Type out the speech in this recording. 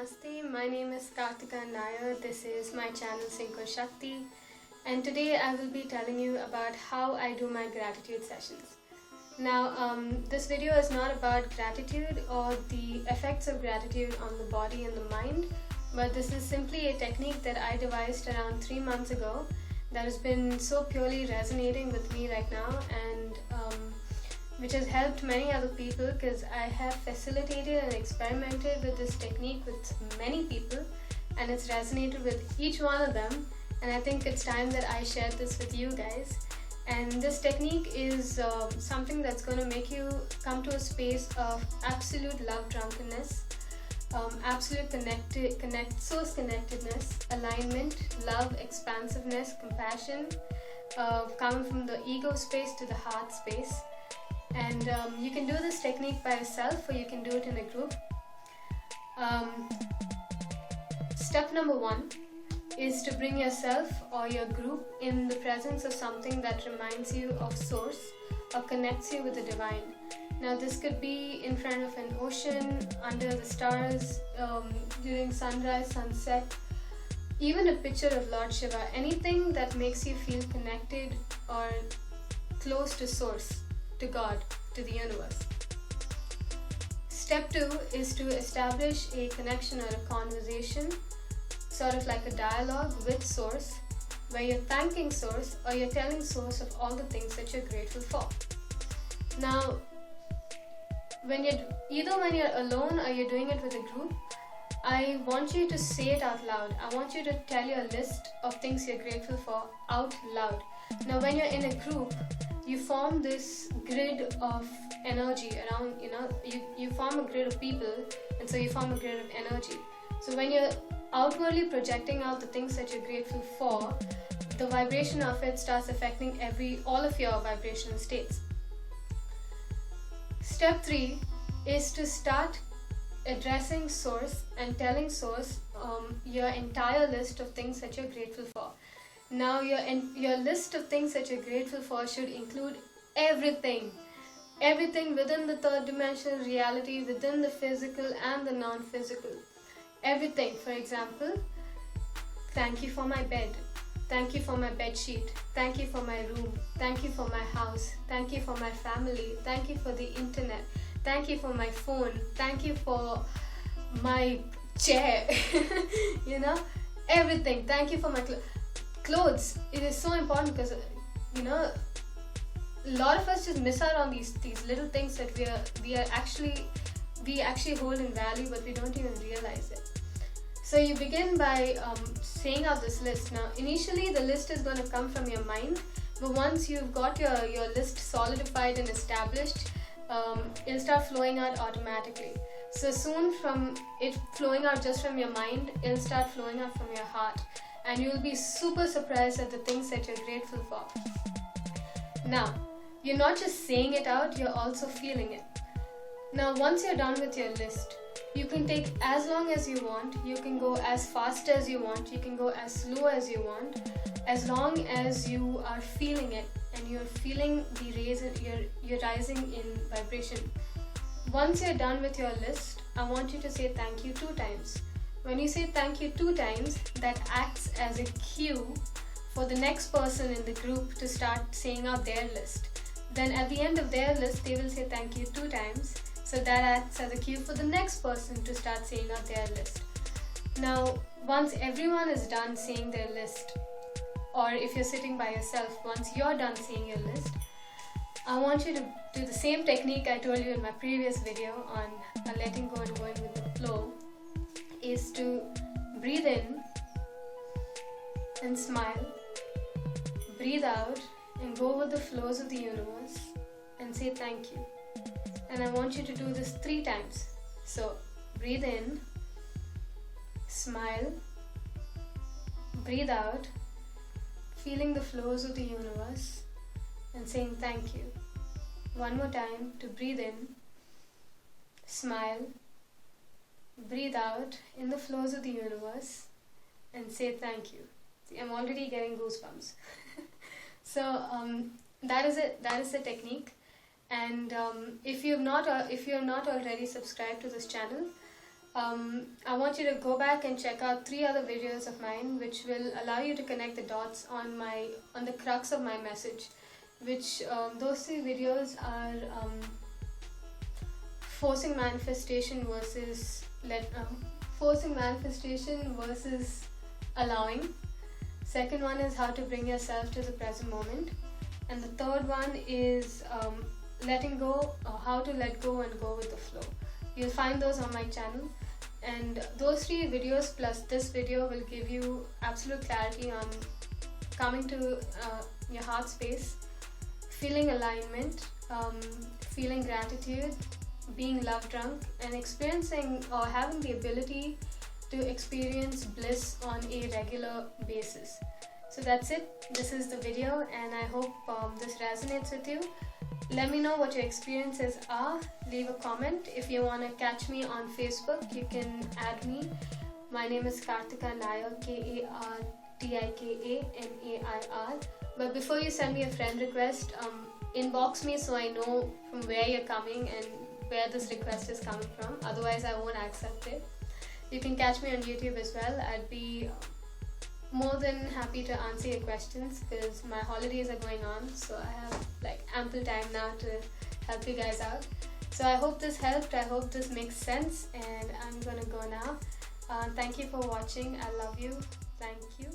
Namaste, my name is Kartika Nair. This is my channel Synchro Shakti, and today I will be telling you about how I do my gratitude sessions. Now, this video is not about gratitude or the effects of gratitude on the body and the mind, but this is simply a technique that I devised around 3 months ago that has been so purely resonating with me right now, and which has helped many other people because I have facilitated and experimented with this technique with many people, and it's resonated with each one of them, and I think it's time that I share this with you guys. And this technique is something that's going to make you come to a space of absolute love drunkenness, absolute source connectedness, alignment, love, expansiveness, compassion, coming from the ego space to the heart space. And you can do this technique by yourself or you can do it in a group. Step number 1 is to bring yourself or your group in the presence of something that reminds you of source or connects you with the divine. Now this could be in front of an ocean, under the stars, during sunrise, sunset, even a picture of Lord Shiva, anything that makes you feel connected or close to source, to God, to the universe. Step 2 is to establish a connection or a conversation, sort of like a dialogue with source, where you're thanking source or you're telling source of all the things that you're grateful for. Now, when you're alone or you're doing it with a group, I want you to say it out loud. I want you to tell your list of things you're grateful for out loud. Now when you're in a group, you form this grid of energy around, you form a grid of people, and so you form a grid of energy. So when you're outwardly projecting out the things that you're grateful for, the vibration of it starts affecting all of your vibrational states. Step 3 is to start addressing source and telling source your entire list of things that you're grateful for. Now your list of things that you're grateful for should include everything within the third dimensional reality, within the physical and the non-physical. Everything. For example, thank you for my bed, thank you for my bed sheet, thank you for my room, thank you for my house, thank you for my family, thank you for the internet, thank you for my phone, thank you for my chair, everything. Thank you for my clothes. It is so important because a lot of us just miss out on these little things that we actually hold in value, but we don't even realize it. So you begin by saying out this list. Now initially the list is going to come from your mind, but once you've got your list solidified and established, it'll start flowing out automatically. So soon from it flowing out just from your mind, it'll start flowing out from your heart, and you'll be super surprised at the things that you're grateful for. Now, you're not just saying it out, you're also feeling it. Now, once you're done with your list, you can take as long as you want, you can go as fast as you want, you can go as slow as you want, as long as you are feeling it and you're feeling the raise, you're rising in vibration. Once you're done with your list, I want you to say thank you 2 times. When you say thank you 2 times, that acts as a cue for the next person in the group to start saying out their list. Then at the end of their list, they will say thank you 2 times. So that acts as a cue for the next person to start saying out their list. Now, once everyone is done saying their list, or if you're sitting by yourself, once you're done saying your list, I want you to do the same technique I told you in my previous video on letting go and going with the flow, is to breathe in and smile, breathe out and go with the flows of the universe and say thank you. And I want you to do this 3 times. So breathe in, smile, breathe out, feeling the flows of the universe and saying thank you. One more time, to breathe in, smile, breathe out in the flows of the universe and say thank you. See, I'm already getting goosebumps. So that is it. That is the technique. And if you're not already subscribed to this channel, I want you to go back and check out 3 other videos of mine, which will allow you to connect the dots on the crux of my message. Which those 3 videos are forcing manifestation versus allowing. Second one is how to bring yourself to the present moment, and the third one is letting go, or how to let go and go with the flow. You'll find those on my channel, and those 3 videos plus this video will give you absolute clarity on coming to your heart space, feeling alignment, feeling gratitude, being love drunk, and experiencing or having the ability to experience bliss on a regular basis. So that's it. This is the video, and I hope this resonates with you. Let me know what your experiences are. Leave a comment. If you want to catch me on Facebook, you can add me. My name is Kartika Nair, KartikaNair. But before you send me a friend request, inbox me so I know from where you're coming and where this request is coming from. Otherwise, I won't accept it. You can catch me on YouTube as well. I'd be more than happy to answer your questions because my holidays are going on, so I have ample time now to help you guys out. So I hope this helped. I hope this makes sense, and I'm gonna go now. Thank you for watching. I love you. Thank you.